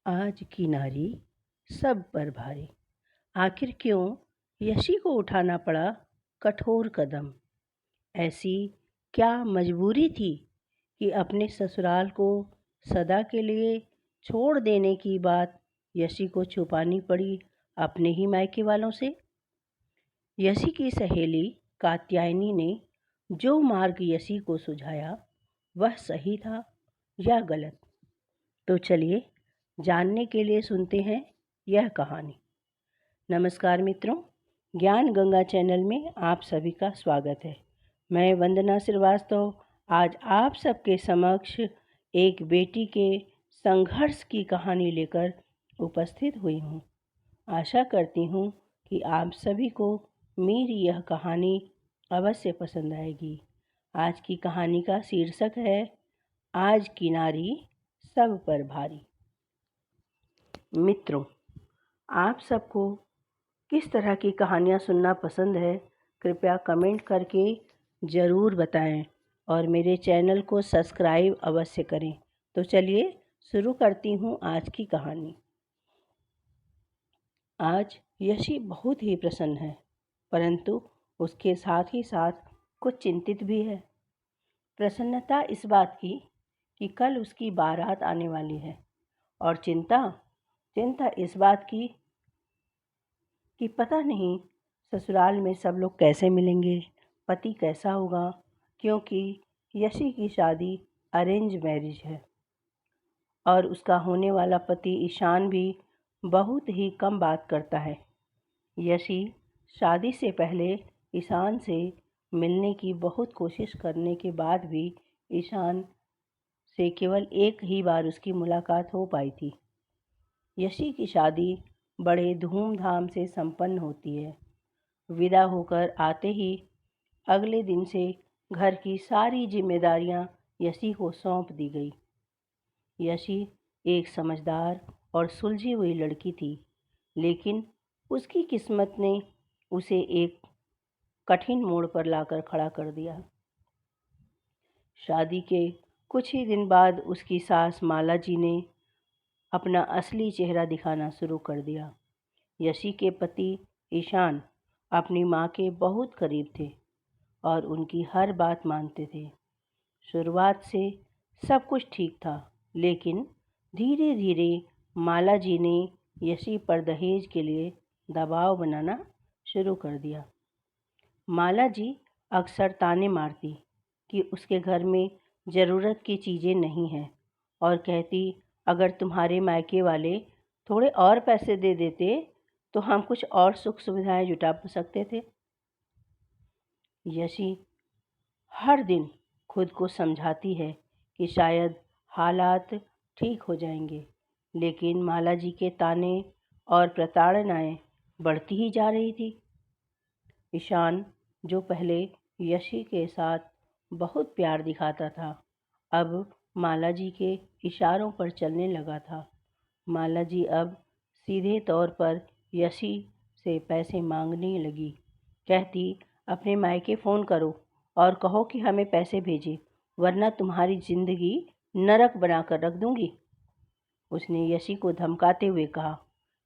आज की नारी सब पर भारी। आखिर क्यों यशी को उठाना पड़ा कठोर कदम। ऐसी क्या मजबूरी थी कि अपने ससुराल को सदा के लिए छोड़ देने की बात यशी को छुपानी पड़ी अपने ही मायके वालों से। यशी की सहेली कात्यायनी ने जो मार्ग यशी को सुझाया वह सही था या गलत, तो चलिए जानने के लिए सुनते हैं यह कहानी। नमस्कार मित्रों, ज्ञान गंगा चैनल में आप सभी का स्वागत है। मैं वंदना श्रीवास्तव आज आप सबके समक्ष एक बेटी के संघर्ष की कहानी लेकर उपस्थित हुई हूँ। आशा करती हूँ कि आप सभी को मेरी यह कहानी अवश्य पसंद आएगी। आज की कहानी का शीर्षक है आज की नारी सब पर भारी। मित्रों, आप सबको किस तरह की कहानियाँ सुनना पसंद है, कृपया कमेंट करके ज़रूर बताएं और मेरे चैनल को सब्सक्राइब अवश्य करें। तो चलिए शुरू करती हूँ आज की कहानी। आज यशी बहुत ही प्रसन्न है, परंतु उसके साथ ही साथ कुछ चिंतित भी है। प्रसन्नता इस बात की कि कल उसकी बारात आने वाली है, और चिंता इस बात की कि पता नहीं ससुराल में सब लोग कैसे मिलेंगे, पति कैसा होगा, क्योंकि यशी की शादी अरेंज मैरिज है और उसका होने वाला पति ईशान भी बहुत ही कम बात करता है। यशी शादी से पहले ईशान से मिलने की बहुत कोशिश करने के बाद भी ईशान से केवल एक ही बार उसकी मुलाकात हो पाई थी। यशी की शादी बड़े धूमधाम से संपन्न होती है। विदा होकर आते ही अगले दिन से घर की सारी जिम्मेदारियां यशी को सौंप दी गई। यशी एक समझदार और सुलझी हुई लड़की थी, लेकिन उसकी किस्मत ने उसे एक कठिन मोड़ पर लाकर खड़ा कर दिया। शादी के कुछ ही दिन बाद उसकी सास माला जी ने अपना असली चेहरा दिखाना शुरू कर दिया। यशी के पति ईशान अपनी माँ के बहुत करीब थे और उनकी हर बात मानते थे। शुरुआत से सब कुछ ठीक था, लेकिन धीरे धीरे माला जी ने यशी पर दहेज के लिए दबाव बनाना शुरू कर दिया। माला जी अक्सर ताने मारती कि उसके घर में ज़रूरत की चीज़ें नहीं हैं और कहती, अगर तुम्हारे मायके वाले थोड़े और पैसे दे देते तो हम कुछ और सुख सुविधाएं जुटा सकते थे। यशी हर दिन खुद को समझाती है कि शायद हालात ठीक हो जाएंगे, लेकिन माला जी के ताने और प्रताड़नाएं बढ़ती ही जा रही थी। ईशान, जो पहले यशी के साथ बहुत प्यार दिखाता था, अब माला जी के इशारों पर चलने लगा था। माला जी अब सीधे तौर पर यशी से पैसे मांगने लगी। कहती, अपने मायके फ़ोन करो और कहो कि हमें पैसे भेजें, वरना तुम्हारी ज़िंदगी नरक बनाकर रख दूंगी। उसने यशी को धमकाते हुए कहा।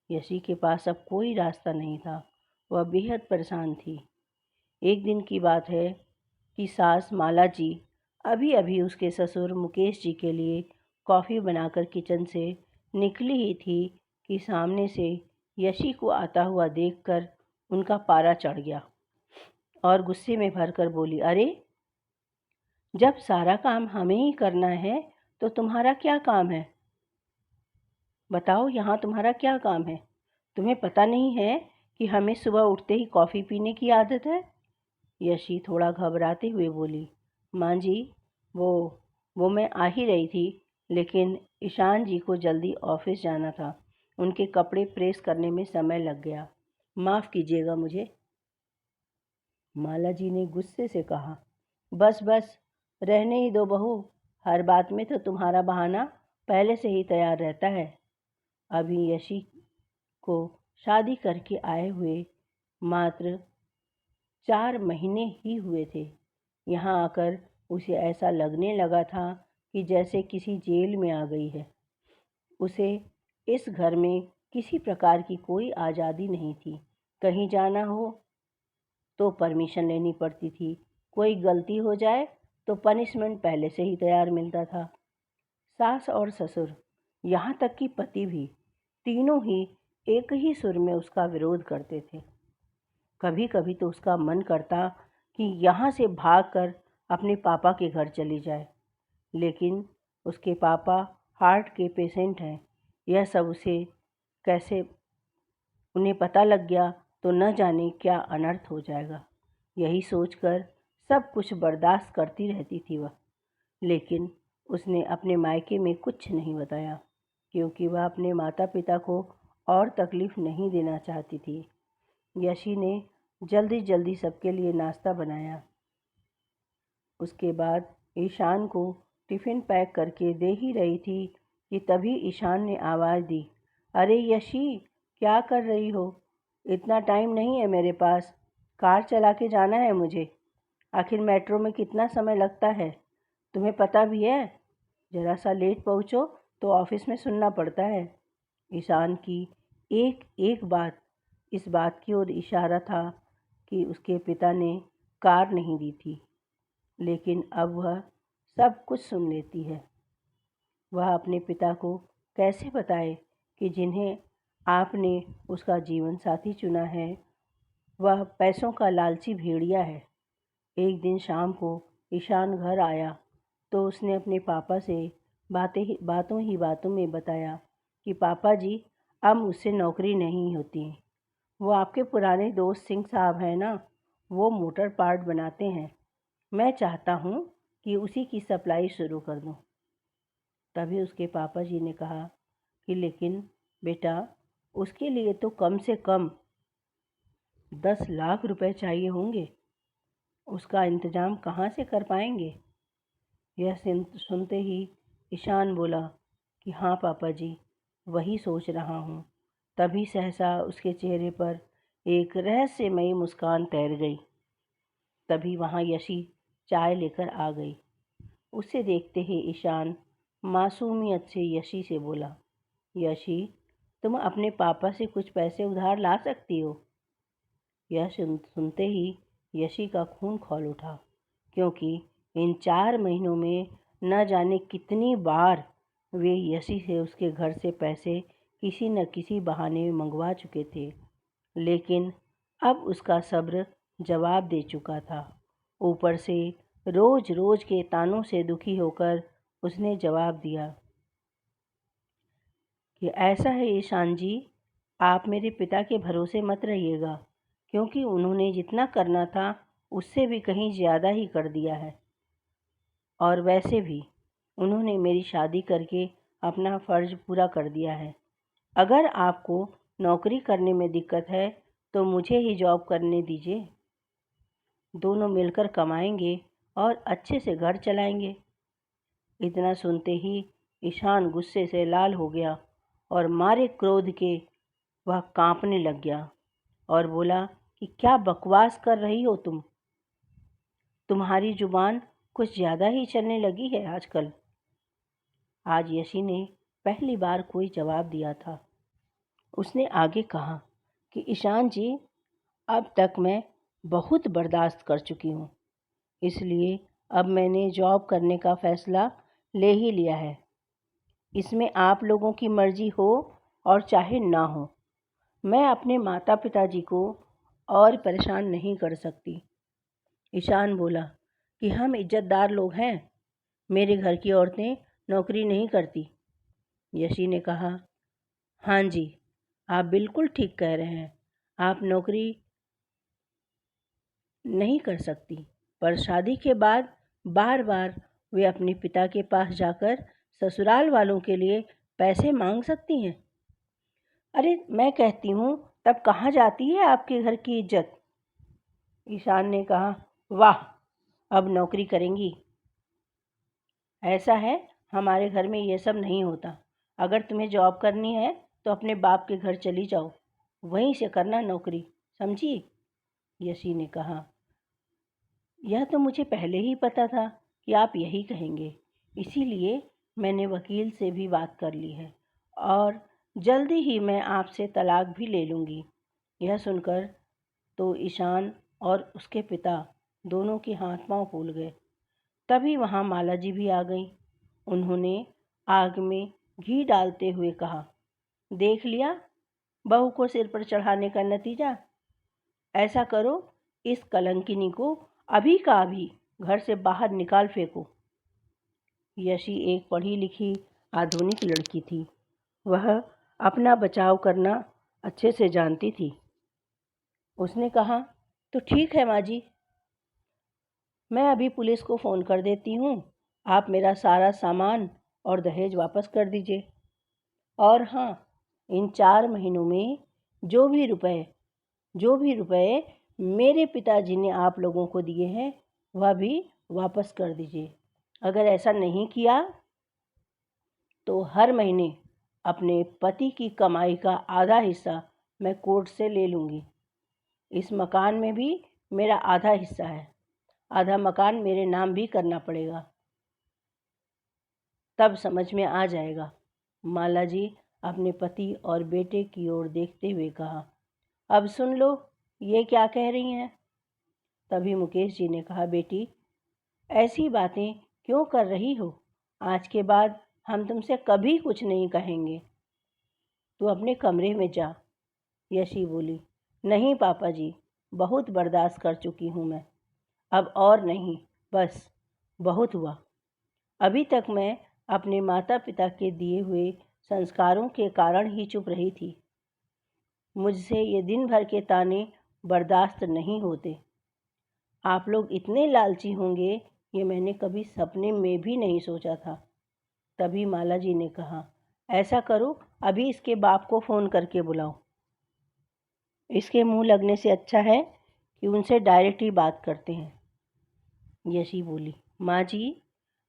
यशी के पास अब कोई रास्ता नहीं था, वह बेहद परेशान थी। एक दिन की बात है कि सास माला जी अभी अभी उसके ससुर मुकेश जी के लिए कॉफ़ी बनाकर किचन से निकली ही थी कि सामने से यशी को आता हुआ देखकर उनका पारा चढ़ गया और गुस्से में भरकर बोली, अरे, जब सारा काम हमें ही करना है तो तुम्हारा क्या काम है? बताओ, यहाँ तुम्हारा क्या काम है? तुम्हें पता नहीं है कि हमें सुबह उठते ही कॉफ़ी पीने की आदत है? यशी थोड़ा घबराते हुए बोली, माँ जी, वो मैं आ ही रही थी, लेकिन ईशान जी को जल्दी ऑफिस जाना था, उनके कपड़े प्रेस करने में समय लग गया, माफ़ कीजिएगा मुझे। माला जी ने गुस्से से कहा, बस बस, रहने ही दो बहू, हर बात में तो तुम्हारा बहाना पहले से ही तैयार रहता है। अभी यशी को शादी करके आए हुए मात्र 4 महीने ही हुए थे। यहाँ आकर उसे ऐसा लगने लगा था कि जैसे किसी जेल में आ गई है। उसे इस घर में किसी प्रकार की कोई आज़ादी नहीं थी। कहीं जाना हो तो परमिशन लेनी पड़ती थी। कोई गलती हो जाए तो पनिशमेंट पहले से ही तैयार मिलता था। सास और ससुर, यहाँ तक कि पति भी, तीनों ही एक ही सुर में उसका विरोध करते थे। कभी कभी तो उसका मन करता कि यहाँ से भागकर अपने पापा के घर चली जाए, लेकिन उसके पापा हार्ट के पेशेंट हैं। यह सब उसे कैसे उन्हें पता लग गया तो न जाने क्या अनर्थ हो जाएगा। यही सोचकर सब कुछ बर्दाश्त करती रहती थी वह। लेकिन उसने अपने मायके में कुछ नहीं बताया, क्योंकि वह अपने माता पिता को और तकलीफ़ नहीं देना चाहती थी। यशी ने जल्दी जल्दी सबके लिए नाश्ता बनाया। उसके बाद ईशान को टिफ़िन पैक करके दे ही रही थी कि तभी ईशान ने आवाज़ दी, अरे यशी, क्या कर रही हो? इतना टाइम नहीं है मेरे पास, कार चला के जाना है मुझे। आखिर मेट्रो में कितना समय लगता है, तुम्हें पता भी है। ज़रा सा लेट पहुँचो तो ऑफिस में सुनना पड़ता है। ईशान की एक एक बात इस बात की ओर इशारा था कि उसके पिता ने कार नहीं दी थी, लेकिन अब वह सब कुछ सुन लेती है। वह अपने पिता को कैसे बताए कि जिन्हें आपने उसका जीवन साथी चुना है वह पैसों का लालची भेड़िया है। एक दिन शाम को ईशान घर आया तो उसने अपने पापा से बातों ही बताया कि पापा जी, अब मुझसे नौकरी नहीं होती। वो आपके पुराने दोस्त सिंह साहब हैं ना, वो मोटर पार्ट बनाते हैं। मैं चाहता हूँ कि उसी की सप्लाई शुरू कर दूँ। तभी उसके पापा जी ने कहा कि लेकिन बेटा, उसके लिए तो कम से कम 10 लाख रुपए चाहिए होंगे। उसका इंतज़ाम कहाँ से कर पाएंगे? यह सुनते ही ईशान बोला कि हाँ पापा जी, वही सोच रहा हूँ। तभी सहसा उसके चेहरे पर एक रहस्यमयी मुस्कान तैर गई। तभी वहाँ यशी चाय लेकर आ गई। उसे देखते ही ईशान मासूमियत से यशी से बोला, यशी, तुम अपने पापा से कुछ पैसे उधार ला सकती हो? यह सुनते ही यशी का खून खौल उठा, क्योंकि इन 4 महीनों में न जाने कितनी बार वे यशी से उसके घर से पैसे किसी न किसी बहाने मंगवा चुके थे। लेकिन अब उसका सब्र जवाब दे चुका था। ऊपर से रोज रोज के तानों से दुखी होकर उसने जवाब दिया कि ऐसा है ईशान जी, आप मेरे पिता के भरोसे मत रहिएगा, क्योंकि उन्होंने जितना करना था उससे भी कहीं ज़्यादा ही कर दिया है। और वैसे भी उन्होंने मेरी शादी करके अपना फ़र्ज़ पूरा कर दिया है। अगर आपको नौकरी करने में दिक्कत है तो मुझे ही जॉब करने दीजिए। दोनों मिलकर कमाएंगे और अच्छे से घर चलाएंगे। इतना सुनते ही ईशान गुस्से से लाल हो गया और मारे क्रोध के वह कांपने लग गया और बोला कि क्या बकवास कर रही हो तुम? तुम्हारी जुबान कुछ ज़्यादा ही चलने लगी है आजकल। आज यशी ने पहली बार कोई जवाब दिया था। उसने आगे कहा कि ईशान जी, अब तक मैं बहुत बर्दाश्त कर चुकी हूँ, इसलिए अब मैंने जॉब करने का फ़ैसला ले ही लिया है। इसमें आप लोगों की मर्ज़ी हो और चाहे ना हो, मैं अपने माता पिताजी को और परेशान नहीं कर सकती। ईशान बोला कि हम इज्जतदार लोग हैं, मेरे घर की औरतें नौकरी नहीं करती। यशी ने कहा, हाँ जी, आप बिल्कुल ठीक कह रहे हैं, आप नौकरी नहीं कर सकती, पर शादी के बाद बार बार वे अपने पिता के पास जाकर ससुराल वालों के लिए पैसे मांग सकती हैं। अरे मैं कहती हूँ, तब कहाँ जाती है आपके घर की इज्जत? ईशान ने कहा, वाह, अब नौकरी करेंगी? ऐसा है, हमारे घर में ये सब नहीं होता। अगर तुम्हें जॉब करनी है तो अपने बाप के घर चली जाओ, वहीं से करना नौकरी, समझी? यशी ने कहा, यह तो मुझे पहले ही पता था कि आप यही कहेंगे, इसीलिए मैंने वकील से भी बात कर ली है और जल्दी ही मैं आपसे तलाक भी ले लूँगी। यह सुनकर तो ईशान और उसके पिता दोनों के हाथ पांव फूल गए। तभी वहाँ माला जी भी आ गईं। उन्होंने आग में घी डालते हुए कहा, देख लिया बहू को सिर पर चढ़ाने का नतीजा। ऐसा करो, इस कलंकिनी को अभी का अभी घर से बाहर निकाल फेंको। यशी एक पढ़ी लिखी आधुनिक लड़की थी। वह अपना बचाव करना अच्छे से जानती थी। उसने कहा, तो ठीक है माँ जी, मैं अभी पुलिस को फ़ोन कर देती हूँ। आप मेरा सारा सामान और दहेज वापस कर दीजिए। और हाँ, इन 4 महीनों में जो भी रुपए मेरे पिताजी ने आप लोगों को दिए हैं वह भी वापस कर दीजिए। अगर ऐसा नहीं किया तो हर महीने अपने पति की कमाई का आधा हिस्सा मैं कोर्ट से ले लूँगी। इस मकान में भी मेरा आधा हिस्सा है। आधा मकान मेरे नाम भी करना पड़ेगा, तब समझ में आ जाएगा। माला जी अपने पति और बेटे की ओर देखते हुए कहा, अब सुन लो ये क्या कह रही हैं। तभी मुकेश जी ने कहा, बेटी ऐसी बातें क्यों कर रही हो? आज के बाद हम तुमसे कभी कुछ नहीं कहेंगे। तू अपने कमरे में जा। यशी बोली, नहीं पापा जी, बहुत बर्दाश्त कर चुकी हूँ मैं, अब और नहीं, बस बहुत हुआ। अभी तक मैं अपने माता पिता के दिए हुए संस्कारों के कारण ही चुप रही थी। मुझसे ये दिन भर के ताने बर्दाश्त नहीं होते। आप लोग इतने लालची होंगे ये मैंने कभी सपने में भी नहीं सोचा था। तभी माला जी ने कहा, ऐसा करो, अभी इसके बाप को फ़ोन करके बुलाओ। इसके मुंह लगने से अच्छा है कि उनसे डायरेक्ट ही बात करते हैं। यशी बोली, माँ जी,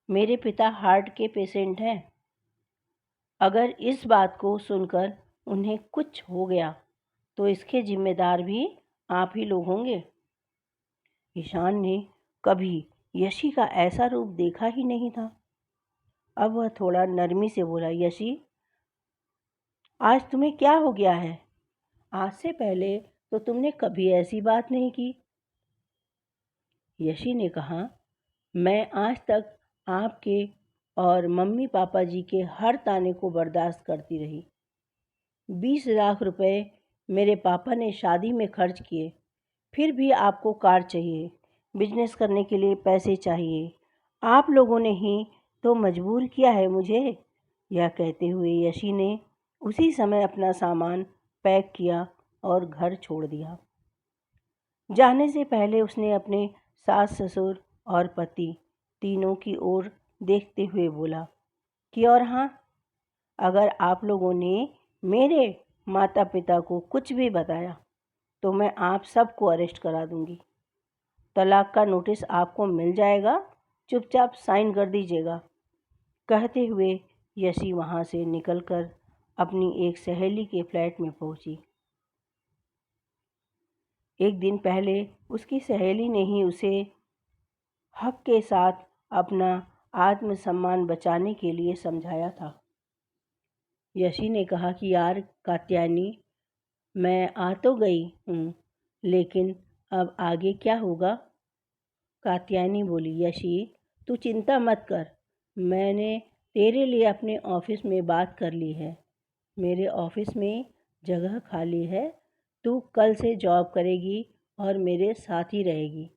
मेरे पिता हार्ट के पेशेंट हैं। अगर इस बात को सुनकर उन्हें कुछ हो गया तो इसके जिम्मेदार भी आप ही लोग होंगे। ईशान ने कभी यशी का ऐसा रूप देखा ही नहीं था। अब वह थोड़ा नरमी से बोला, यशी, आज तुम्हें क्या हो गया है? आज से पहले तो तुमने कभी ऐसी बात नहीं की। यशी ने कहा, मैं आज तक आपके और मम्मी पापा जी के हर ताने को बर्दाश्त करती रही। 20 लाख रुपए मेरे पापा ने शादी में खर्च किए, फिर भी आपको कार चाहिए, बिजनेस करने के लिए पैसे चाहिए। आप लोगों ने ही तो मजबूर किया है मुझे। यह कहते हुए यशी ने उसी समय अपना सामान पैक किया और घर छोड़ दिया। जाने से पहले उसने अपने सास ससुर और पति तीनों की ओर देखते हुए बोला कि और हाँ, अगर आप लोगों ने मेरे माता पिता को कुछ भी बताया तो मैं आप सबको अरेस्ट करा दूंगी। तलाक का नोटिस आपको मिल जाएगा, चुपचाप साइन कर दीजिएगा। कहते हुए यशी वहाँ से निकलकर अपनी एक सहेली के फ्लैट में पहुँची। एक दिन पहले उसकी सहेली ने ही उसे हक के साथ अपना आत्मसम्मान बचाने के लिए समझाया था। यशी ने कहा कि यार कात्यायनी, मैं आ तो गई हूँ, लेकिन अब आगे क्या होगा? कात्यायनी बोली, यशी, तू चिंता मत कर, मैंने तेरे लिए अपने ऑफिस में बात कर ली है। मेरे ऑफिस में जगह खाली है, तू कल से जॉब करेगी और मेरे साथ ही रहेगी।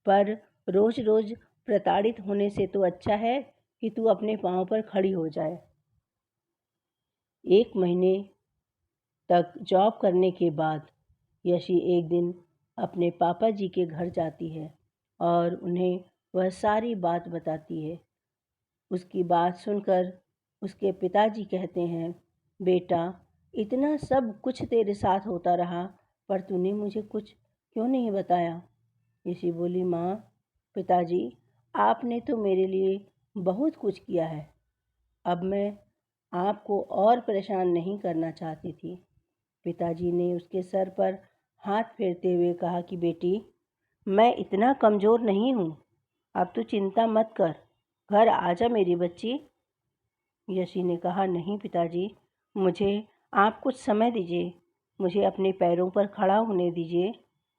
पर रोज़ रोज़ प्रताड़ित होने से तो अच्छा है कि तू अपने पाँव पर खड़ी हो जाए। 1 महीने तक जॉब करने के बाद यशी एक दिन अपने पापा जी के घर जाती है और उन्हें वह सारी बात बताती है। उसकी बात सुनकर उसके पिताजी कहते हैं, बेटा, इतना सब कुछ तेरे साथ होता रहा पर तूने मुझे कुछ क्यों नहीं बताया? यशी बोली, माँ, पिताजी, आपने तो मेरे लिए बहुत कुछ किया है। अब मैं आपको और परेशान नहीं करना चाहती थी। पिताजी ने उसके सर पर हाथ फेरते हुए कहा कि बेटी, मैं इतना कमज़ोर नहीं हूँ, अब तू चिंता मत कर, घर आ जा मेरी बच्ची। यशी ने कहा, नहीं पिताजी, मुझे आप कुछ समय दीजिए, मुझे अपने पैरों पर खड़ा होने दीजिए,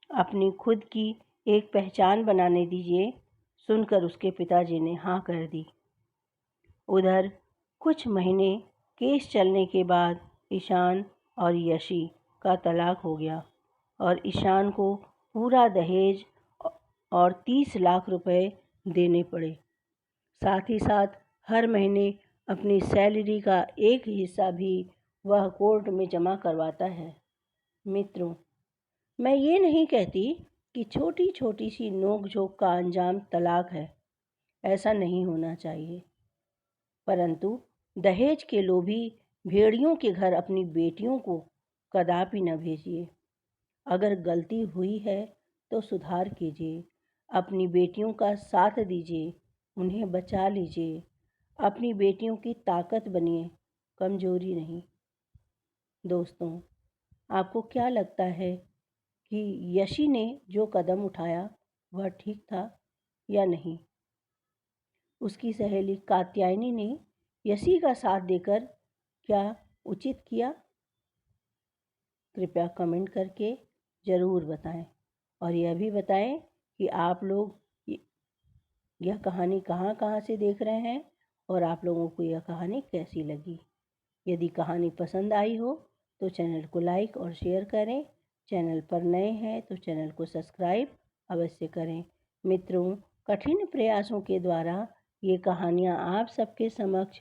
अपनी खुद की एक पहचान बनाने दीजिए। सुनकर उसके पिताजी ने हाँ कर दी। उधर कुछ महीने केस चलने के बाद ईशान और यशी का तलाक हो गया और ईशान को पूरा दहेज और 30 लाख रुपए देने पड़े। साथ ही साथ हर महीने अपनी सैलरी का एक हिस्सा भी वह कोर्ट में जमा करवाता है। मित्रों, मैं ये नहीं कहती कि छोटी छोटी सी नोक झोंक का अंजाम तलाक है, ऐसा नहीं होना चाहिए। परंतु दहेज के लोभी भेड़ियों के घर अपनी बेटियों को कदापि न भेजिए। अगर गलती हुई है तो सुधार कीजिए, अपनी बेटियों का साथ दीजिए, उन्हें बचा लीजिए, अपनी बेटियों की ताकत बनिए, कमजोरी नहीं। दोस्तों, आपको क्या लगता है कि यशी ने जो कदम उठाया वह ठीक था या नहीं? उसकी सहेली कात्यायनी ने यशी का साथ देकर क्या उचित किया? कृपया कमेंट करके ज़रूर बताएं और यह भी बताएं कि आप लोग यह कहानी कहाँ से देख रहे हैं और आप लोगों को यह कहानी कैसी लगी। यदि कहानी पसंद आई हो तो चैनल को लाइक और शेयर करें। चैनल पर नए हैं तो चैनल को सब्सक्राइब अवश्य करें। मित्रों, कठिन प्रयासों के द्वारा ये कहानियाँ आप सबके समक्ष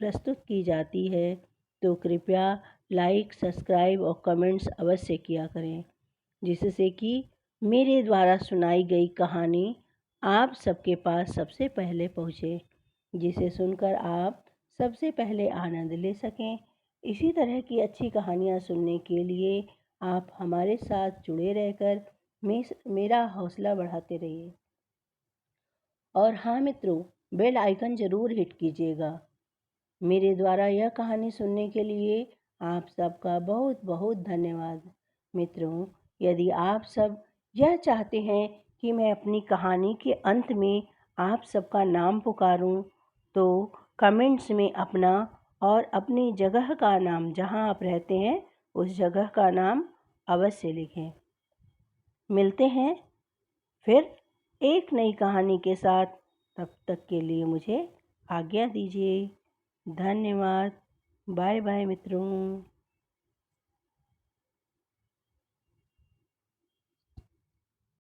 प्रस्तुत की जाती है, तो कृपया लाइक, सब्सक्राइब और कमेंट्स अवश्य किया करें, जिससे कि मेरे द्वारा सुनाई गई कहानी आप सबके पास सबसे पहले पहुँचे, जिसे सुनकर आप सबसे पहले आनंद ले सकें। इसी तरह की अच्छी कहानियाँ सुनने के लिए आप हमारे साथ जुड़े रहकर मेरा हौसला बढ़ाते रहिए। और हाँ मित्रों, बेल आइकन ज़रूर हिट कीजिएगा। मेरे द्वारा यह कहानी सुनने के लिए आप सबका बहुत बहुत धन्यवाद। मित्रों, यदि आप सब यह चाहते हैं कि मैं अपनी कहानी के अंत में आप सबका नाम पुकारूं, तो कमेंट्स में अपना और अपनी जगह का नाम, जहां आप रहते हैं उस जगह का नाम अवश्य लिखें। मिलते हैं फिर एक नई कहानी के साथ। तब तक के लिए मुझे आज्ञा दीजिए। धन्यवाद। बाय बाय मित्रों।